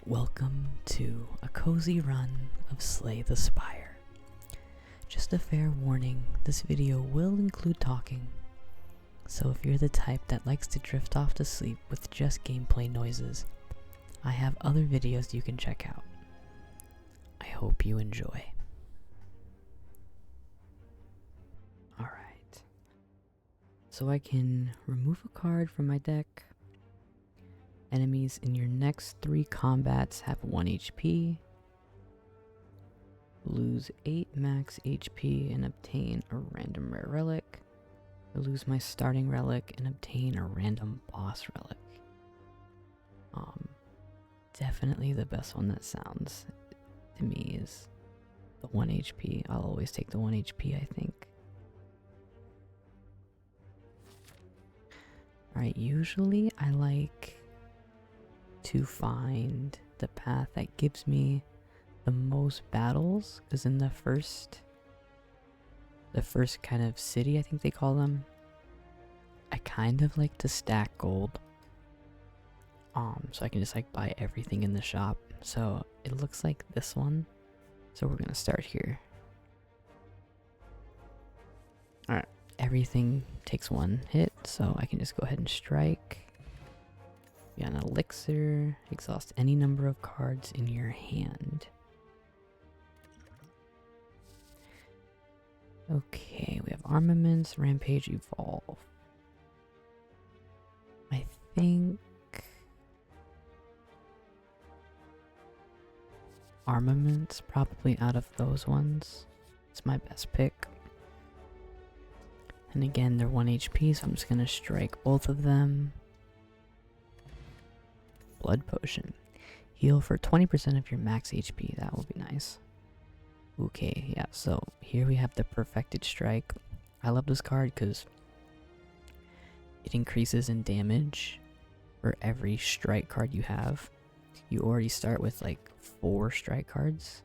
Welcome to a cozy run of Slay the Spire. Just a fair warning, this video will include talking, so if you're the type that likes to drift off to sleep with just gameplay noises, I have other videos you can check out. I hope you enjoy. Alright, so I can remove a card from my deck. Enemies in your next 3 combats have 1 HP. Lose 8 max HP and obtain a random rare relic. I lose my starting relic and obtain a random boss relic. Definitely the best one that sounds to me is the 1 HP. I'll always take the 1 HP, I think. Alright, usually I like to find the path that gives me the most battles, because in the first kind of city, I think they call them, I kind of like to stack gold, so I can just like buy everything in the shop. So it looks like this one, so we're gonna start here. Alright, everything takes 1 hit, so I can just go ahead and strike. You got an elixir, exhaust any number of cards in your hand. Okay, we have armaments, rampage, evolve. I think armaments, probably out of those ones. It's my best pick. And again, they're 1 HP, so I'm just gonna strike both of them. Blood potion. Heal for 20% of your max HP. That will be nice. Okay, yeah, so here we have the perfected strike. I love this card because it increases in damage for every strike card you have. You already start with like 4 strike cards.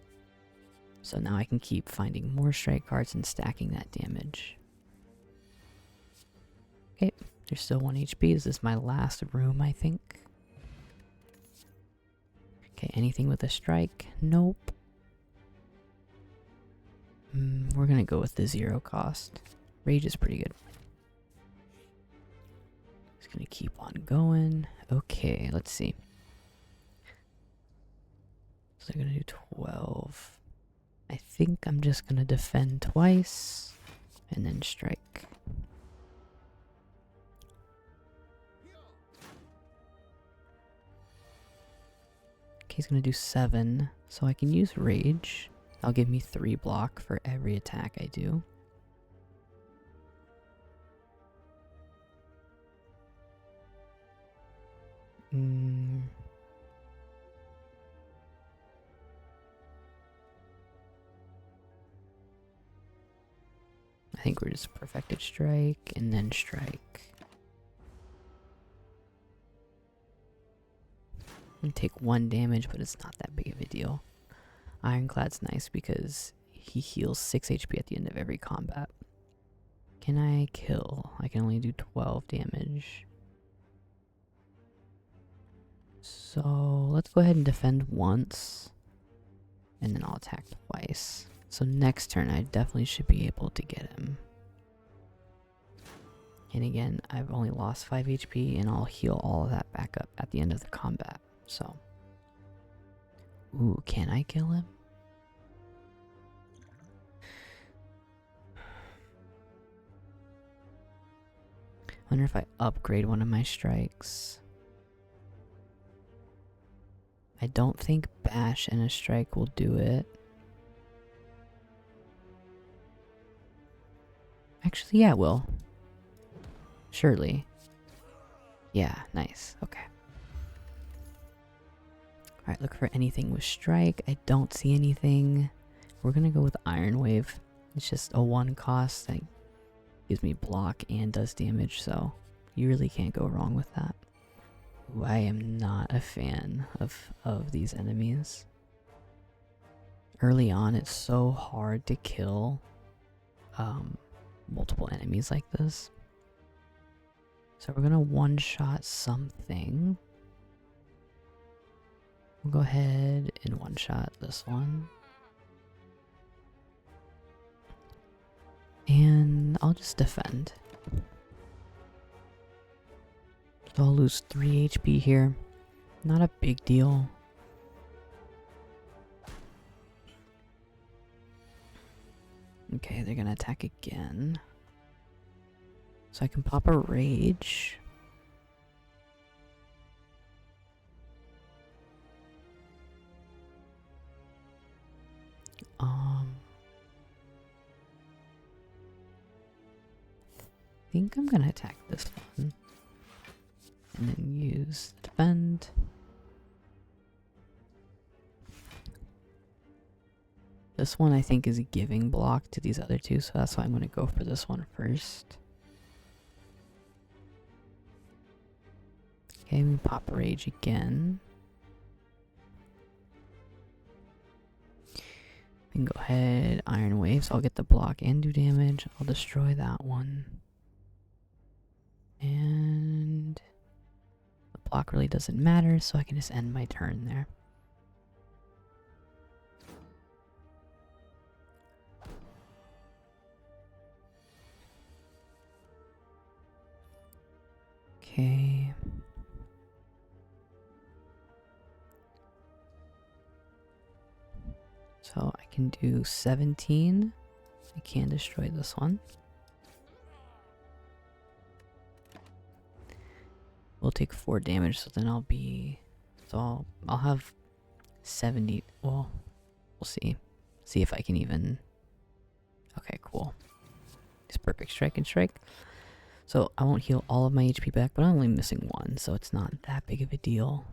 So now I can keep finding more strike cards and stacking that damage. Okay, there's still 1 HP. This is my last room, I think. Okay, anything with a strike? Nope. We're gonna go with the 0 cost. Rage is pretty good. Just gonna keep on going. Okay, let's see. So I'm gonna do 12. I think I'm just gonna defend twice and then strike. He's gonna do 7, so I can use rage. That'll give me 3 block for every attack I do. I think we're just perfected strike and then strike. And take 1 damage, but it's not that big of a deal. Ironclad's nice because he heals 6 HP at the end of every combat. Can I kill? I can only do 12 damage. So let's go ahead and defend once, and then I'll attack twice. So next turn I definitely should be able to get him. And again, I've only lost 5 HP, and I'll heal all of that back up at the end of the combat. So, ooh, can I kill him? I wonder if I upgrade one of my strikes. I don't think bash and a strike will do it. Actually, yeah, it will. Surely. Yeah, nice. Okay. Alright, look for anything with strike. I don't see anything. We're gonna go with Iron Wave. It's just a 1 cost that gives me block and does damage, so you really can't go wrong with that. Ooh, I am not a fan of these enemies. Early on, it's so hard to kill multiple enemies like this. So we're gonna one-shot something. We'll go ahead and one-shot this one. And I'll just defend. So I'll lose 3 HP here. Not a big deal. Okay, they're gonna attack again. So I can pop a rage. I think I'm gonna attack this one. And then use defend. This one I think is giving block to these other two, so that's why I'm gonna go for this one first. Okay, we pop rage again. We can go ahead, Iron Wave, so I'll get the block and do damage. I'll destroy that one. And the block really doesn't matter, so I can just end my turn there. Okay. So I can do 17. I can destroy this one. We'll take 4 damage, so then I'll be... So I'll have 70... Well, we'll see. See if I can even... Okay, cool. Just perfect strike and strike. So I won't heal all of my HP back, but I'm only missing 1, so it's not that big of a deal.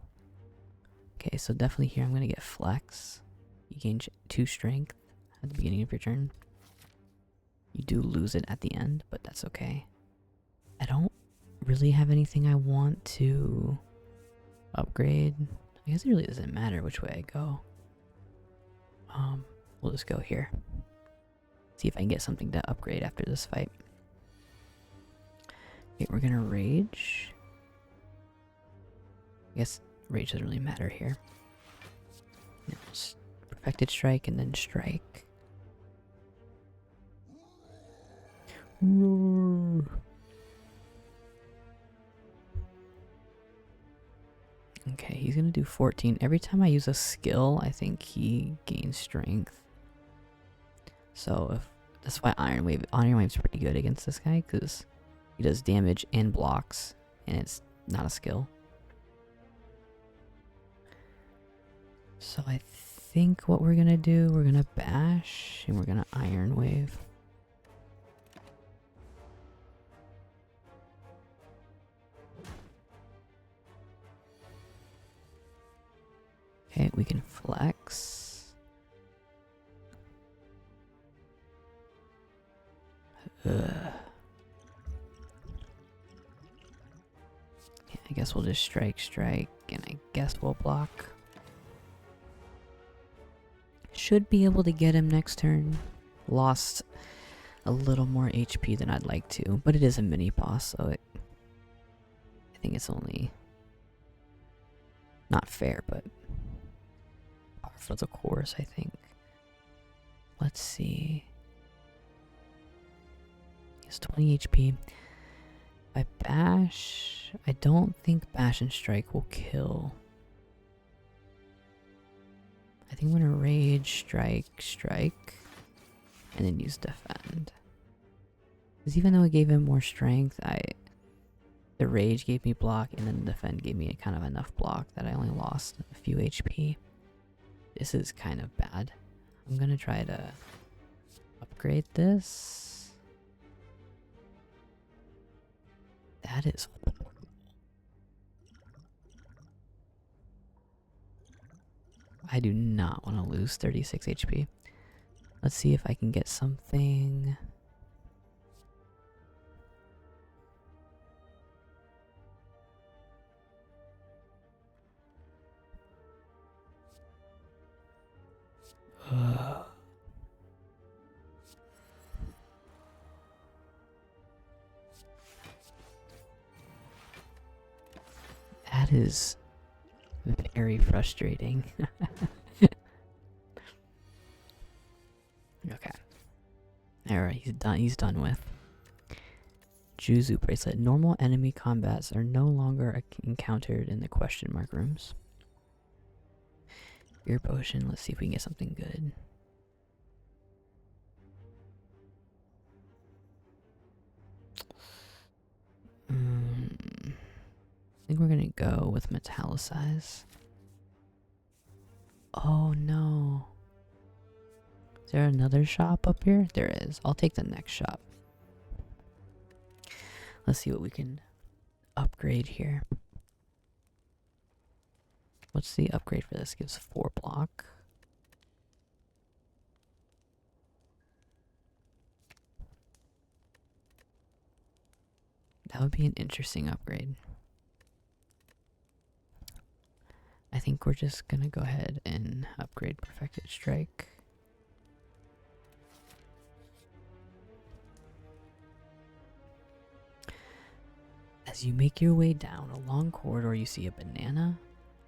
Okay, so definitely here I'm going to get flex. You gain 2 strength at the beginning of your turn. You do lose it at the end, but that's okay. I don't really have anything I want to upgrade. I guess it really doesn't matter which way I go. We'll just go here. See if I can get something to upgrade after this fight. Okay, we're gonna rage. I guess rage doesn't really matter here. Perfected strike and then strike. Roar. Okay, he's gonna do 14. Every time I use a skill, I think he gains strength. So if that's why Iron Wave's pretty good against this guy, because he does damage and blocks, and it's not a skill. So I think what we're gonna do, we're gonna bash, and we're gonna Iron Wave. Okay, we can flex. Yeah, I guess we'll just strike, and I guess we'll block. Should be able to get him next turn. Lost a little more HP than I'd like to, but it is a mini boss, so I think it's only not fair, but par for the course, I think. Let's see. It's 20 HP. If I bash, I don't think bash and strike will kill. I think I'm gonna rage, strike, and then use defend. Because even though it gave him more strength, the rage gave me block, and then the defend gave me kind of enough block that I only lost a few HP. This is kind of bad. I'm gonna try to upgrade this. That is horrible. I do not want to lose 36 HP. Let's see if I can get something. That is very frustrating. Okay. Alright, he's done with. Juzu bracelet. Normal enemy combats are no longer encountered in the question mark rooms. Ear potion. Let's see if we can get something good. I think we're gonna go with metallicize. Oh no. Is there another shop up here? There is. I'll take the next shop. Let's see what we can upgrade here. What's the upgrade for this? Gives 4 block. That would be an interesting upgrade. I think we're just gonna go ahead and upgrade Perfected Strike. As you make your way down a long corridor, you see a banana,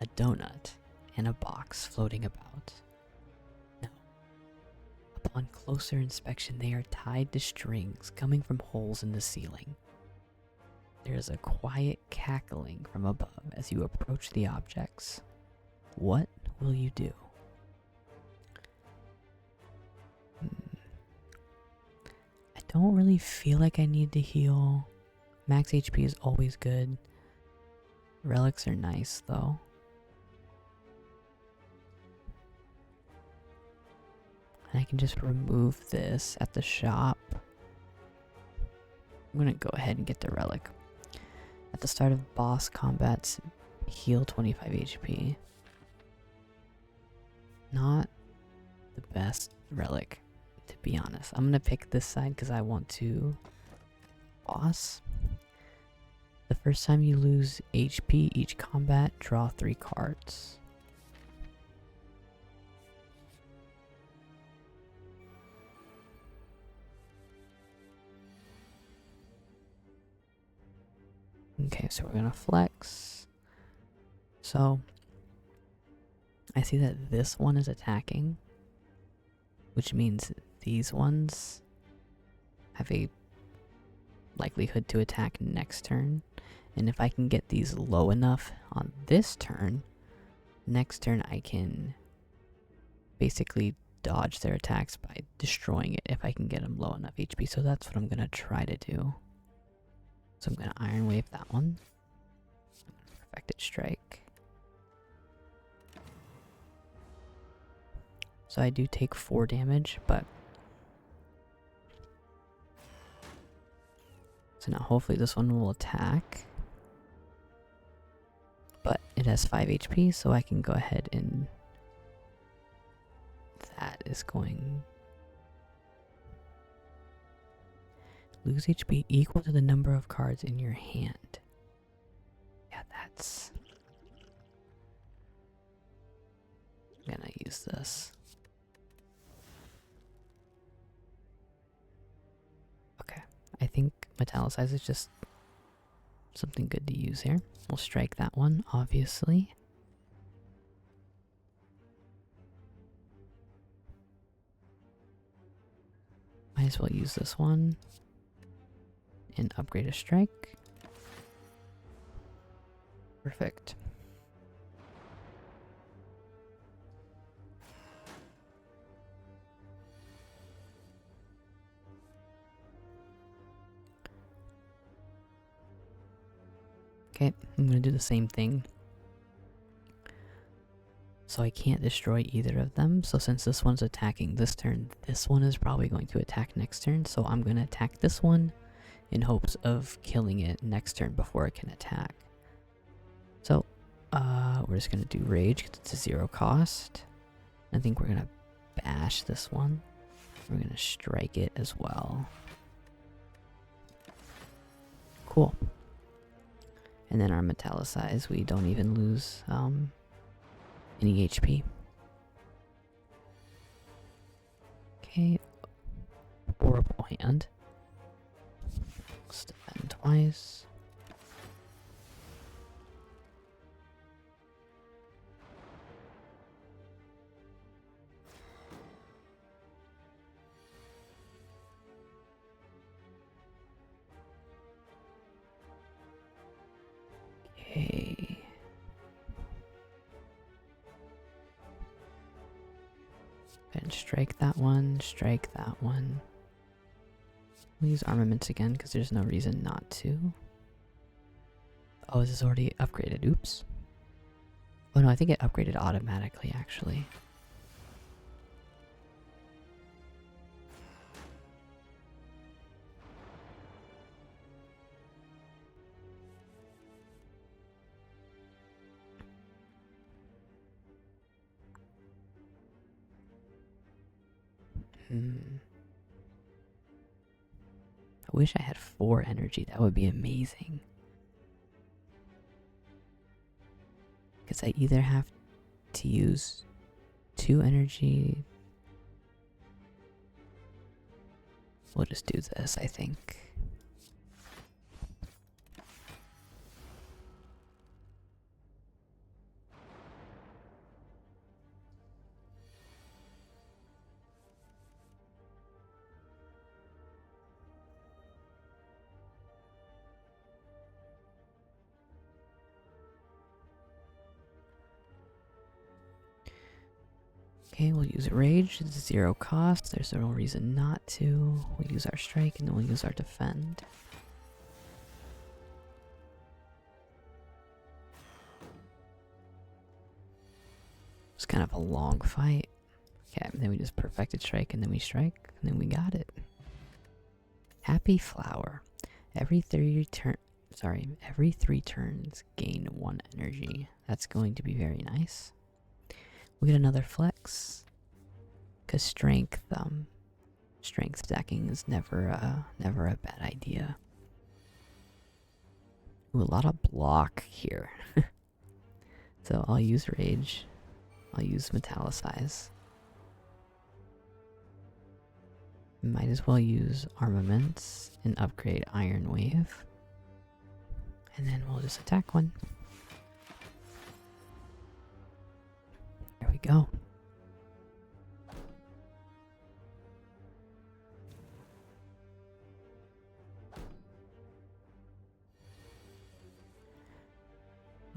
a donut, and a box floating about. Now, upon closer inspection, they are tied to strings coming from holes in the ceiling. There is a quiet cackling from above as you approach the objects. What will you do? I don't really feel like I need to heal. Max HP is always good. Relics are nice though. And I can just remove this at the shop. I'm gonna go ahead and get the relic. At the start of boss combats, heal 25 HP. Not the best relic, to be honest. I'm gonna pick this side because I want to boss. The first time you lose HP each combat, draw 3 cards. Okay, so we're gonna flex. So I see that this one is attacking, which means these ones have a likelihood to attack next turn. And if I can get these low enough on this turn, next turn I can basically dodge their attacks by destroying it if I can get them low enough HP. So that's what I'm gonna try to do. So I'm gonna Iron Wave that one. Perfected Strike. So I do take 4 damage, but so now hopefully this one will attack. But it has 5 HP, so I can go ahead and that is going lose HP equal to the number of cards in your hand. Yeah, that's I'm gonna use this. Okay, I think Metallicize is just something good to use here. We'll strike that one, obviously. Might as well use this one and upgrade a strike. Perfect. Okay, I'm gonna do the same thing. So I can't destroy either of them. So since this one's attacking this turn, this one is probably going to attack next turn. So I'm gonna attack this one in hopes of killing it next turn before it can attack. So, we're just gonna do Rage because it's a 0 cost. I think we're gonna bash this one. We're gonna strike it as well. Cool. And then our Metallicize, we don't even lose any HP. Okay. Horrible hand. Let's defend twice. Okay. And strike that one, strike that one. We'll use armaments again because there's no reason not to. Oh, this is already upgraded. Oops. Oh no, I think it upgraded automatically actually. I wish I had 4 energy. That would be amazing. Because I either have to use 2 energy. We'll just do this, I think. Okay, we'll use Rage. It's 0 cost. There's no reason not to. We'll use our Strike and then we'll use our Defend. It's kind of a long fight. Okay, and then we just Perfected Strike and then we strike and then we got it. Happy Flower. Every 3 turns gain 1 energy. That's going to be very nice. We'll get another flex. Cause strength stacking is never a bad idea. Ooh, a lot of block here. So I'll use Rage. I'll use Metallicize. Might as well use Armaments and upgrade Iron Wave. And then we'll just attack one. There we go.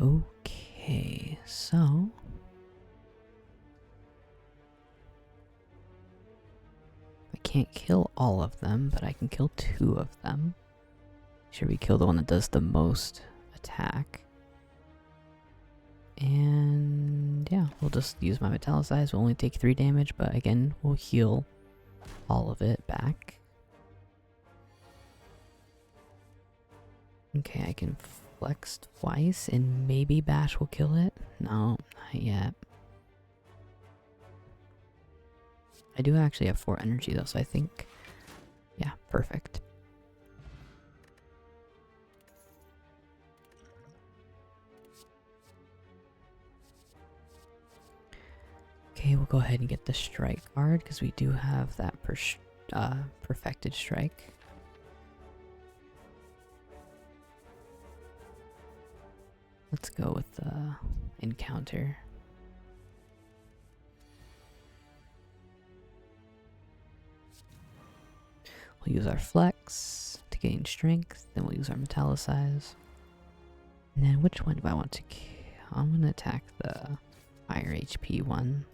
Okay, so I can't kill all of them, but I can kill 2 of them. Should we kill the one that does the most attack? And yeah, we'll just use my Metallicize. We'll only take 3 damage, but again, we'll heal all of it back. Okay, I can flex twice and maybe Bash will kill it. No, not yet. I do actually have 4 energy though, so I think, yeah, perfect. Okay, we'll go ahead and get the Strike card because we do have that Perfected Strike. Let's go with the Encounter. We'll use our Flex to gain Strength, then we'll use our Metallicize. And then which one do I want to kill? I'm going to attack the higher HP one.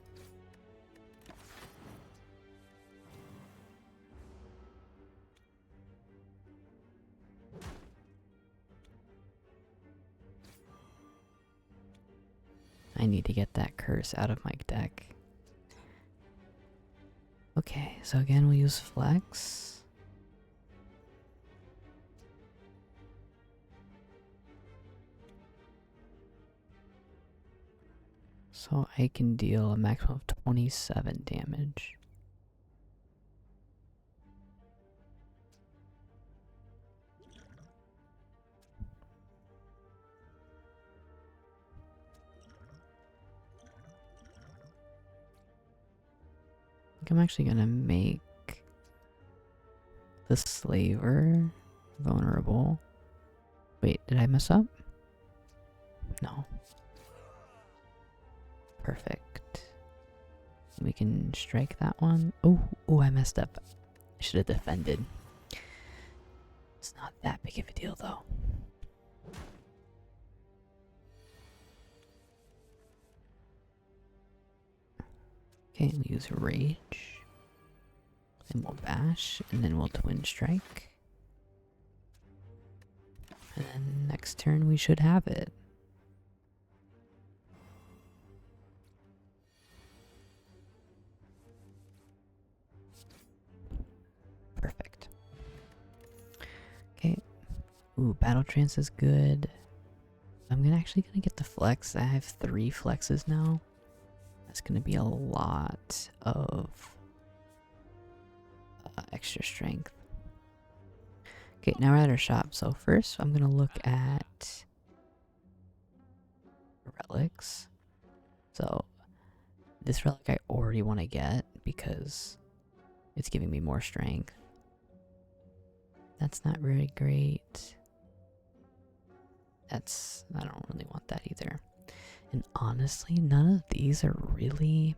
I need to get that curse out of my deck. Okay, so again we'll use Flex. So I can deal a maximum of 27 damage. I'm actually gonna make the Slaver vulnerable. Wait, did I mess up? No. Perfect. We can strike that one. Oh, I messed up. I should have defended. It's not that big of a deal though. Okay, we'll use Rage. Then we'll Bash, and then we'll Twin Strike. And then next turn we should have it. Perfect. Okay. Ooh, Battle Trance is good. I'm actually gonna get the flex. I have 3 flexes now. That's gonna be a lot of extra strength. Okay, now we're at our shop. So first, I'm gonna look at relics. So this relic I already want to get because it's giving me more strength. That's not really great. I don't really want that either. And honestly, none of these are really...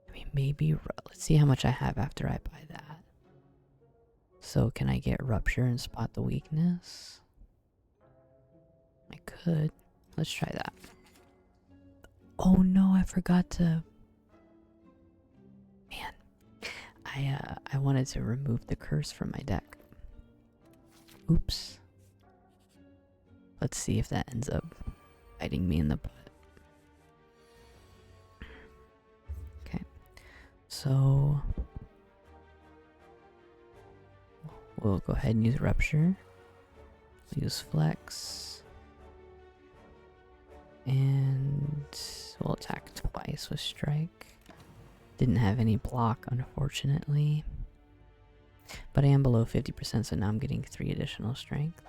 I mean, maybe... Let's see how much I have after I buy that. So can I get Rupture and spot the weakness? I could. Let's try that. Oh no, I forgot to... Man. I wanted to remove the curse from my deck. Oops. Let's see if that ends up biting me in the butt. Okay. So... we'll go ahead and use Rupture. We'll use Flex. And we'll attack twice with Strike. Didn't have any block, unfortunately. But I am below 50%, so now I'm getting 3 additional strength.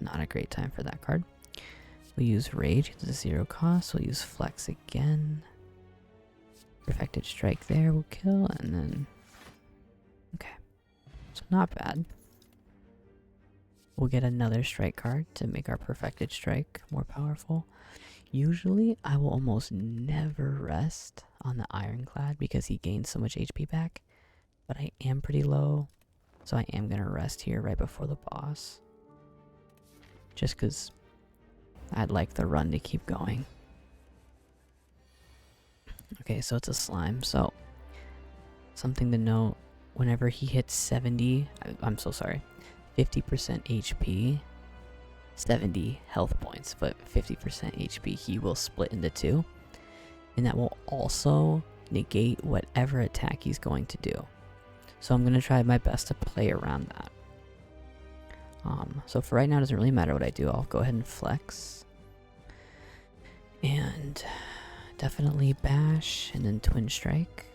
Not a great time for that card. We'll use Rage, it's a 0 cost. We'll use Flex again. Perfected Strike there will kill, and then... Okay. So not bad. We'll get another Strike card to make our Perfected Strike more powerful. Usually, I will almost never rest on the Ironclad because he gains so much HP back. But I am pretty low, so I am going to rest here right before the boss. Just because I'd like the run to keep going. Okay, so it's a slime. So, something to note, whenever he hits 70, I'm so sorry, 50% HP, 70 health points, but 50% HP, he will split into 2. And that will also negate whatever attack he's going to do. So I'm going to try my best to play around that. So for right now, it doesn't really matter what I do. I'll go ahead and Flex. And definitely Bash, and then Twin Strike.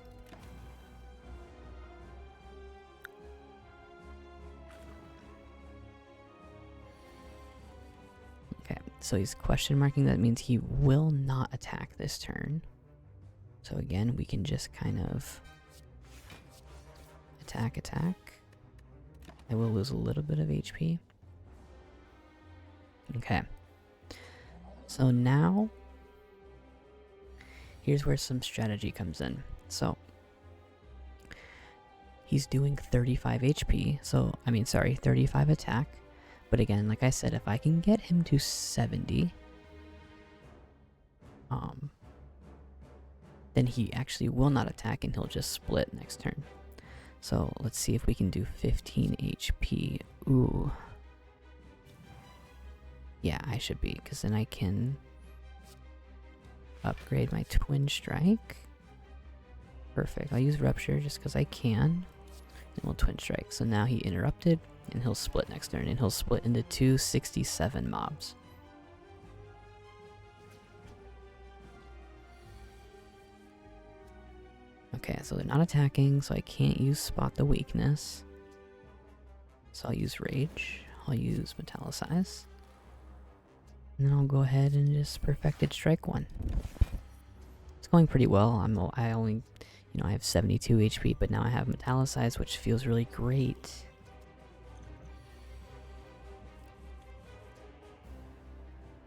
Okay, so he's question marking. That means he will not attack this turn. So again, we can just kind of attack. I will lose a little bit of HP. Okay. So now, here's where some strategy comes in. So, he's doing 35 HP. So, 35 attack. But again, like I said, if I can get him to 70, then he actually will not attack and he'll just split next turn. So let's see if we can do 15 HP. Ooh. Yeah, I should be, because then I can upgrade my Twin Strike. Perfect. I'll use Rupture just because I can. And we'll Twin Strike. So now he interrupted, and he'll split next turn, and he'll split into 267 mobs. Okay, so they're not attacking, so I can't use Spot the Weakness. So I'll use Rage. I'll use Metallicize. And then I'll go ahead and just Perfected Strike one. It's going pretty well. I only, I have 72 HP, but now I have Metallicize, which feels really great.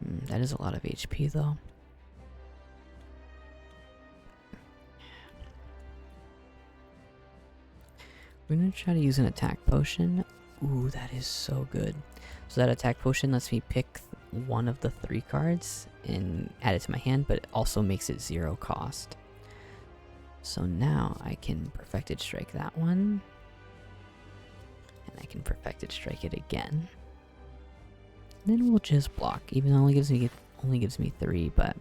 That is a lot of HP, though. We're going to try to use an attack potion. Ooh, that is so good. So that attack potion lets me pick one of the 3 cards and add it to my hand, but it also makes it 0 cost. So now I can Perfected Strike that one. And I can Perfected Strike it again. And then we'll just block, even though it only gives me 3, but...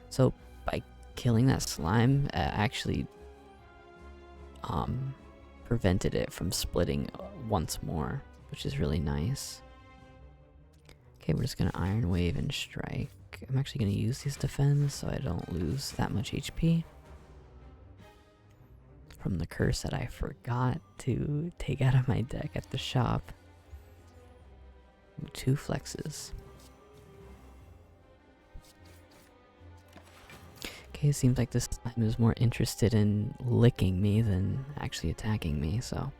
So by killing that slime, actually prevented it from splitting once more, which is really nice. Okay, we're just gonna Iron Wave and Strike. I'm actually gonna use these defends so I don't lose that much HP from the curse that I forgot to take out of my deck at the shop. 2 flexes. Okay, it seems like this slime is more interested in licking me than actually attacking me, so...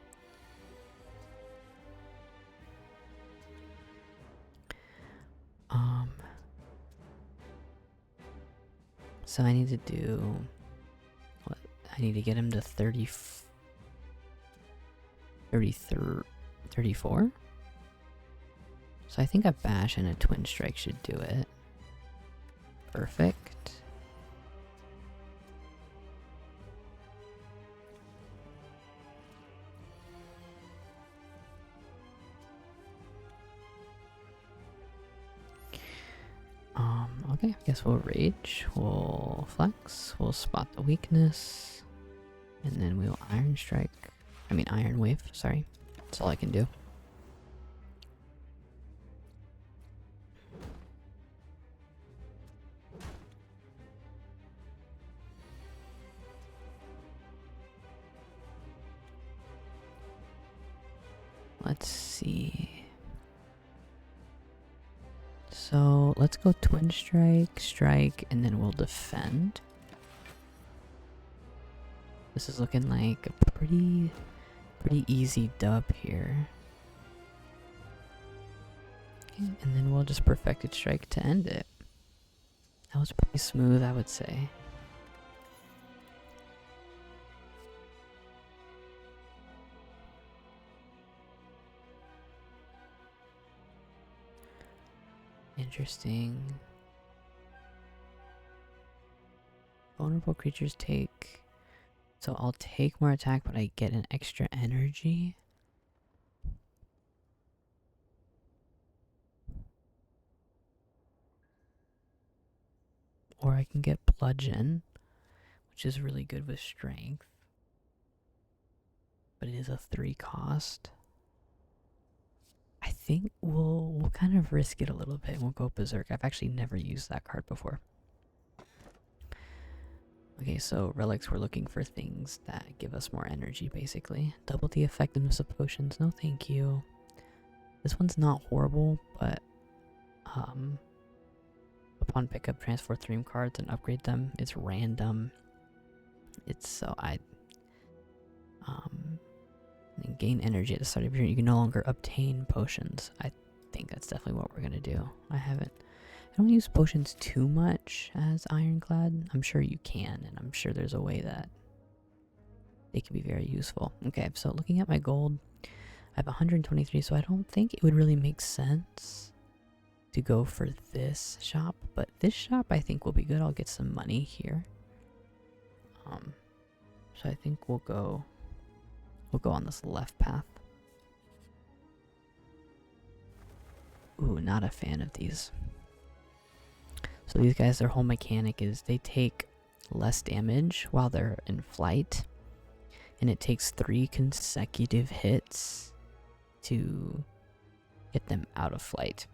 So I need to do... What? I need to get him to 34? So I think a Bash and a Twin Strike should do it. Perfect. Okay, I guess we'll Rage, we'll Flex, we'll spot the weakness, and then we'll Iron Wave, sorry. That's all I can do. Let's see. So let's go Twin Strike, Strike, and then we'll defend. This is looking like a pretty easy dub here. Okay, and then we'll just Perfected Strike to end it. That was pretty smooth, I would say. Interesting. Vulnerable creatures take... So I'll take more attack, but I get an extra energy. Or I can get Bludgeon, which is really good with Strength. But it is a 3 cost. I think we'll kind of risk it a little bit. We'll go Berserk. I've actually never used that card before. Okay, so relics, we're looking for things that give us more energy, basically. Double the effectiveness of potions. No thank you. This one's not horrible, but upon pickup, transfer 3 cards and upgrade them. It's random. It's so and gain energy at the start of your turn. You can no longer obtain potions. I think that's definitely what we're gonna do. I don't use potions too much as Ironclad. I'm sure you can, and I'm sure there's a way that they can be very useful. Okay, so looking at my gold, I have 123, so I don't think it would really make sense to go for this shop, but this shop I think will be good. I'll get some money here. So I think we'll go on this left path. Ooh, not a fan of these. So these guys, their whole mechanic is they take less damage while they're in flight, and it takes 3 consecutive hits to get them out of flight.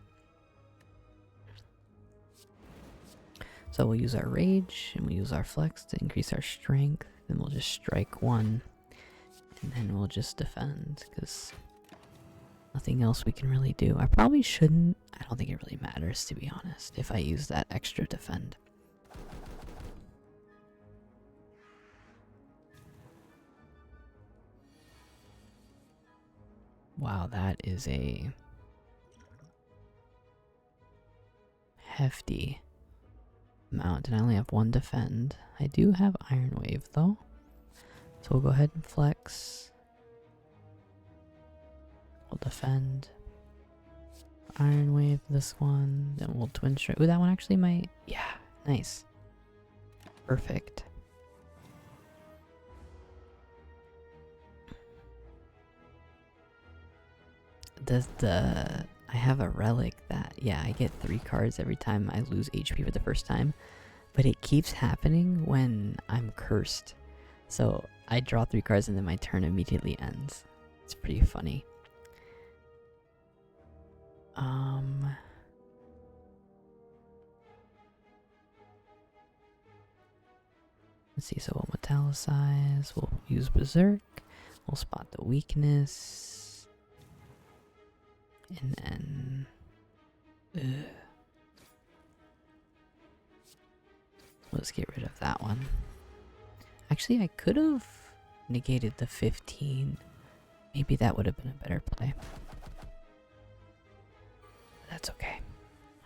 So we'll use our Rage, and we'll use our Flex to increase our Strength, then we'll just Strike 1, and then we'll just defend, because nothing else we can really do. I probably shouldn't. I don't think it really matters, to be honest, if I use that extra defend. Wow, that is a hefty amount, and I only have 1 defend. I do have Iron Wave, though, So we'll go ahead and flex. We'll defend. Iron Wave this one. Then we'll Twin Strike. Ooh, that one actually might... Yeah, nice. Perfect. I have a relic that, yeah, I get 3 cards every time I lose HP for the first time. But it keeps happening when I'm cursed. So I draw 3 cards and then my turn immediately ends. It's pretty funny. Let's see, so we'll metallicize, we'll use Berserk, we'll spot the weakness, and then... Let's get rid of that one. Actually, I could have negated the 15. Maybe that would have been a better play. That's okay.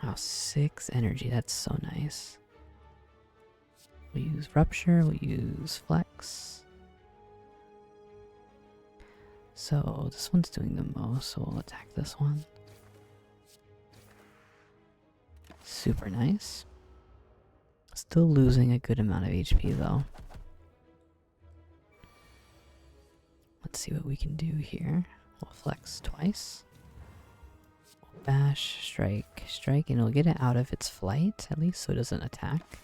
Wow, 6 energy, that's so nice. We'll use Rupture, we'll use Flex. So this one's doing the most, so we'll attack this one. Super nice. Still losing a good amount of HP though. Let's see what we can do here. We'll flex twice. We'll bash, strike, strike, and it'll get it out of its flight at least so it doesn't attack.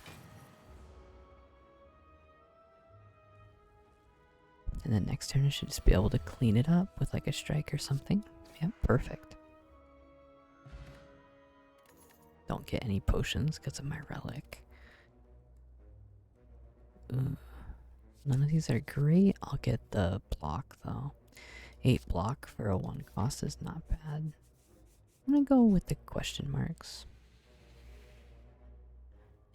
And then next turn I should just be able to clean it up with like a strike or something. Yep, perfect. Don't get any potions because of my relic. Ooh. None of these are great. I'll get the block though. 8 block for a 1 cost is not bad. I'm gonna go with the question marks.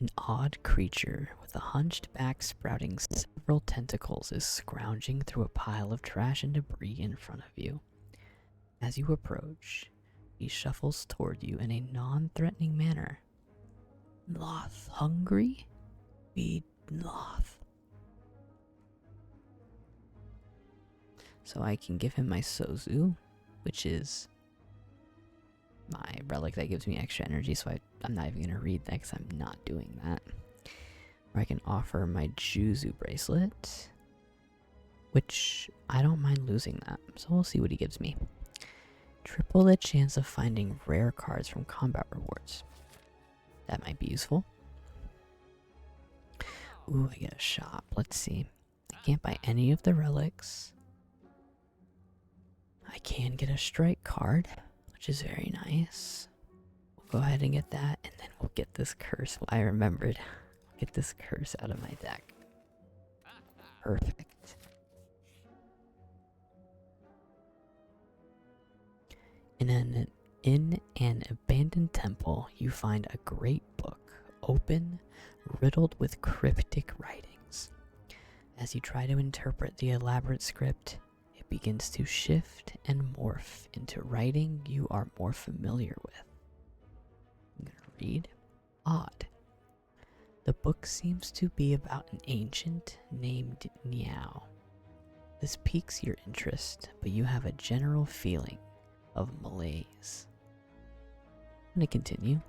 An odd creature with a hunched back sprouting several tentacles is scrounging through a pile of trash and debris in front of you. As you approach, he shuffles toward you in a non-threatening manner. Loth hungry? Feed Loth. So I can give him my Sozu, which is my relic that gives me extra energy, so I'm not even going to read that because I'm not doing that. Or I can offer my Juzu bracelet, which I don't mind losing that, so we'll see what he gives me. Triple the chance of finding rare cards from combat rewards. That might be useful. Ooh, I get a shop. Let's see. I can't buy any of the relics. I can get a strike card, which is very nice. We'll go ahead and get that, and then we'll get this curse. I remembered. Get this curse out of my deck. Perfect. In an abandoned temple, you find a great book, open, riddled with cryptic writings. As you try to interpret the elaborate script, it begins to shift and morph into writing you are more familiar with. I'm gonna read. Odd. The book seems to be about an ancient named Niao. This piques your interest, but you have a general feeling of malaise. I'm gonna continue.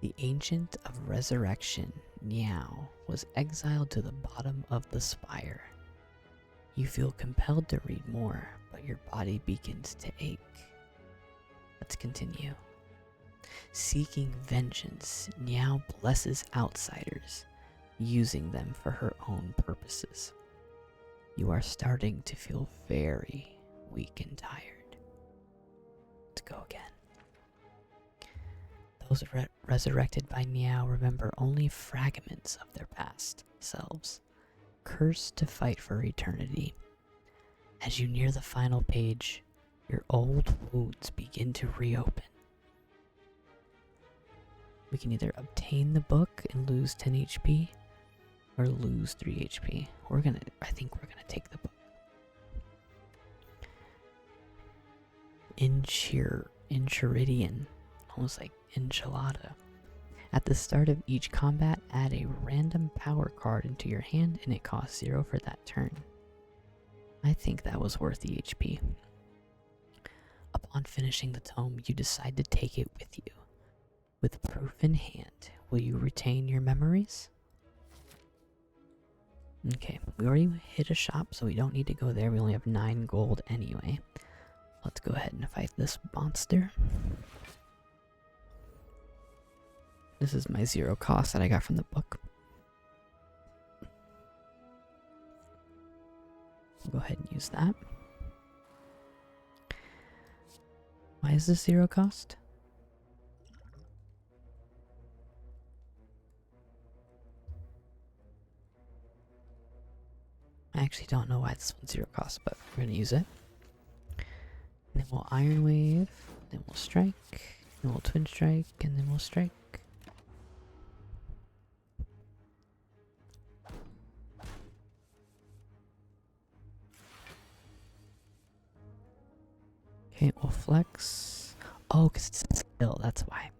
The Ancient of Resurrection, Niao, was exiled to the bottom of the Spire. You feel compelled to read more, but your body begins to ache. Let's continue. Seeking vengeance, Niao blesses outsiders, using them for her own purposes. You are starting to feel very weak and tired. Let's go again. Those resurrected by Niao remember only fragments of their past selves, cursed to fight for eternity. As you near the final page, your old wounds begin to reopen. We can either obtain the book and lose 10 HP, or lose 3 HP. I think we're gonna take the book. Enchiridion, almost like enchilada. At the start of each combat, add a random power card into your hand and it costs 0 for that turn. I think that was worth the HP. Upon finishing the tome, you decide to take it with you. With proof in hand, will you retain your memories? Okay, we already hit a shop, so we don't need to go there. We only have 9 gold anyway. Let's go ahead and fight this monster. This is my 0 cost that I got from the book. Go ahead and use that. Why is this 0 cost? I actually don't know why this one's 0 cost, but we're gonna use it. And then we'll Iron Wave, then we'll strike, then we'll Twin Strike, and then we'll strike. Okay, we'll flex. Oh, because it's a skill, that's why.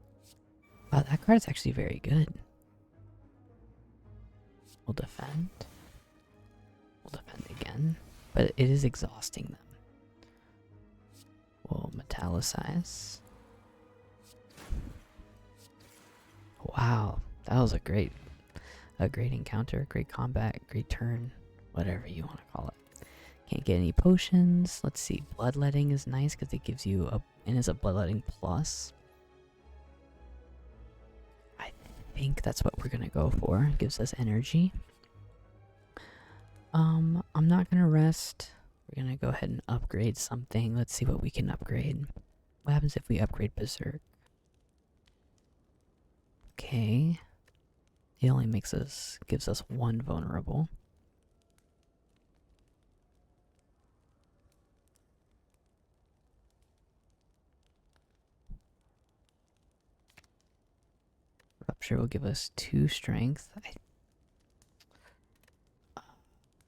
Wow, that card is actually very good. We'll defend. We'll defend again. But it is exhausting them. We'll metallicize. Wow, that was a great encounter, great combat, great turn, whatever you want to call it. Can't get any potions. Let's see, bloodletting is nice because it gives you a, and it's a bloodletting plus. I think that's what we're gonna go for. It gives us energy. I'm not gonna rest. We're gonna go ahead and upgrade something. Let's see what we can upgrade. What happens if we upgrade Berserk? Okay. It only gives us 1 vulnerable. Rupture will give us 2 strength.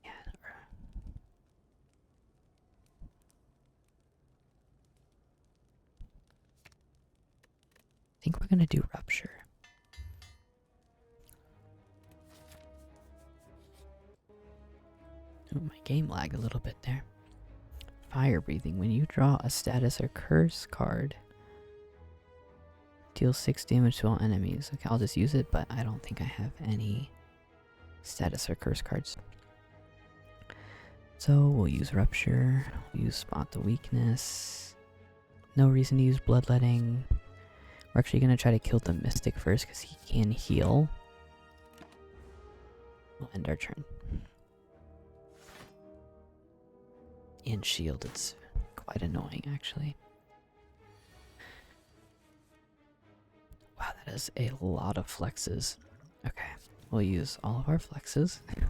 Yeah. I think we're gonna do Rupture. Oh, my game lagged a little bit there. Fire breathing. When you draw a status or curse card, deal 6 damage to all enemies. Okay, I'll just use it, but I don't think I have any status or curse cards. So we'll use Rupture, we'll use Spot the Weakness. No reason to use Bloodletting. We're actually going to try to kill the Mystic first because he can heal. We'll end our turn. And shield, it's quite annoying actually. Wow, that is a lot of flexes. Okay, we'll use all of our flexes. Wow,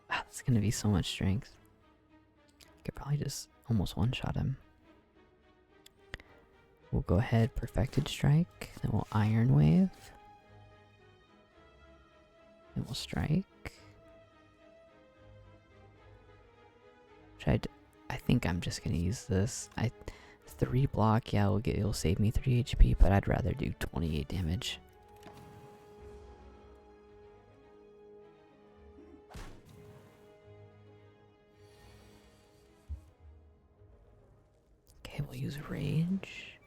that's gonna be so much strength. Could probably just almost one-shot him. We'll go ahead, Perfected Strike, then we'll Iron Wave. Then we'll strike. I think I'm just gonna use this. 3 block, yeah, it'll save me 3 HP, but I'd rather do 28 damage. Okay, we'll use Rage.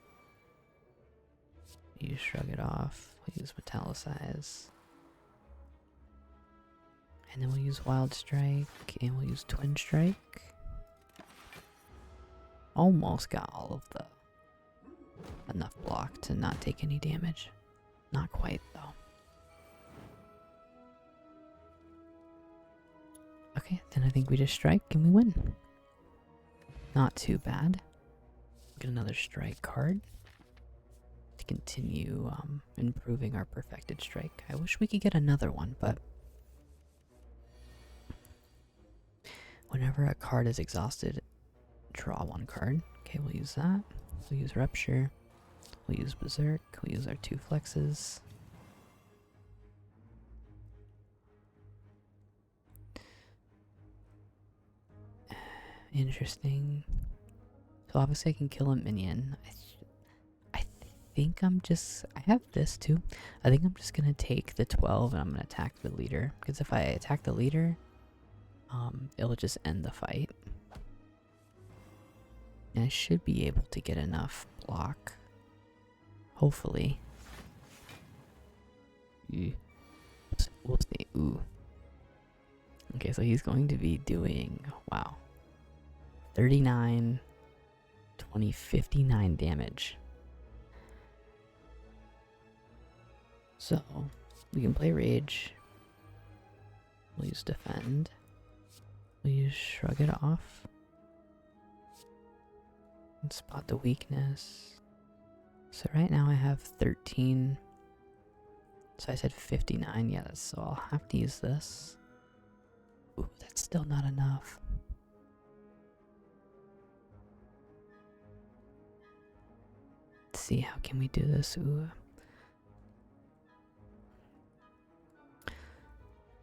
We'll use Shrug It Off. We'll use Metallicize. And then we'll use Wild Strike, and we'll use Twin Strike. Almost got all of the enough block to not take any damage. Not quite though. Okay, then I think we just strike and we win. Not too bad. Get another strike card to continue improving our Perfected Strike. I wish we could get another one, but whenever a card is exhausted, draw 1 card. Okay, we'll use that. We'll use Rupture. We'll use Berserk. We'll use our 2 flexes. Interesting. So obviously I can kill a minion. think I have this too. I think I'm just gonna take the 12 and I'm gonna attack the leader. Because if I attack the leader, it'll just end the fight. And I should be able to get enough block. Hopefully. We'll see. Ooh. Okay, so he's going to be doing, wow, 39, 20, 59 damage. So, we can play Rage. We'll use Defend. We'll use Shrug It Off. And spot the weakness. So right now I have 13. So I said 59, yeah, so I'll have to use this. Ooh, that's still not enough. Let's see, how can we do this? Ooh.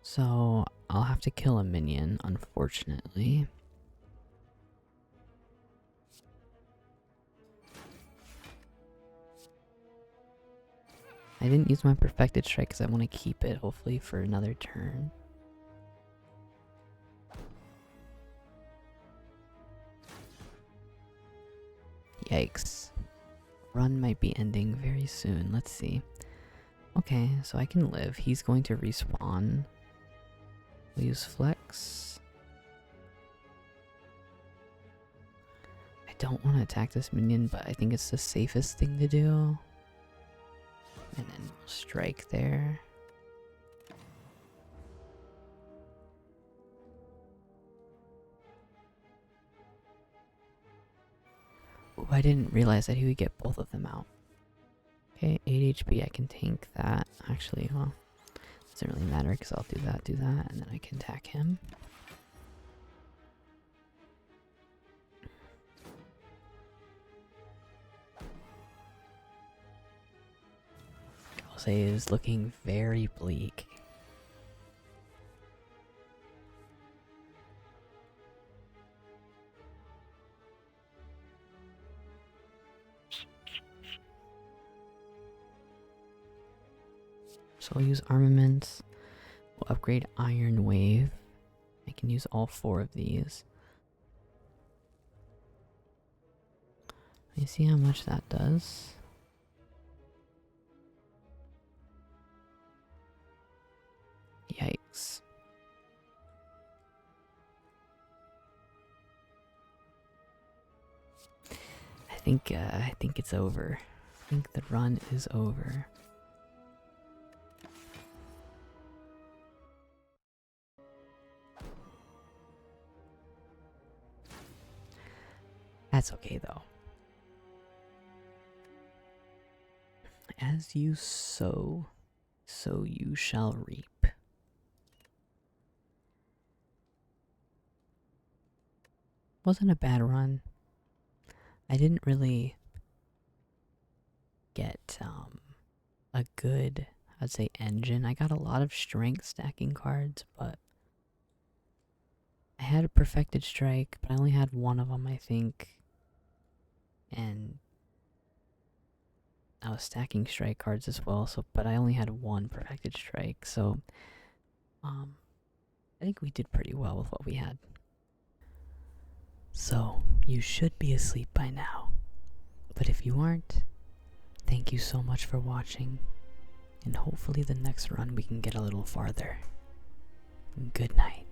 So I'll have to kill a minion, unfortunately. I didn't use my perfected strike because I want to keep it, hopefully, for another turn. Yikes. Run might be ending very soon. Let's see. Okay, so I can live. He's going to respawn. We'll use Flex. I don't want to attack this minion, but I think it's the safest thing to do. And then we'll strike there. Ooh, I didn't realize that he would get both of them out. Okay, 8 HP, I can tank that. Actually, well, doesn't really matter because I'll do that, and then I can attack him. I'll say it is looking very bleak. So I'll use armaments. We'll upgrade Iron Wave. I can use all 4 of these. You see how much that does? Yikes. I think it's over. I think the run is over. That's okay though. As you sow, so you shall reap. Wasn't a bad run. I didn't really get a good, I'd say, engine. I got a lot of strength stacking cards, but I had a perfected strike, but I only had one of them, I think. And I was stacking strike cards as well, so but I only had one perfected strike, so I think we did pretty well with what we had. So, you should be asleep by now. But if you aren't, thank you so much for watching. And hopefully the next run we can get a little farther. Good night.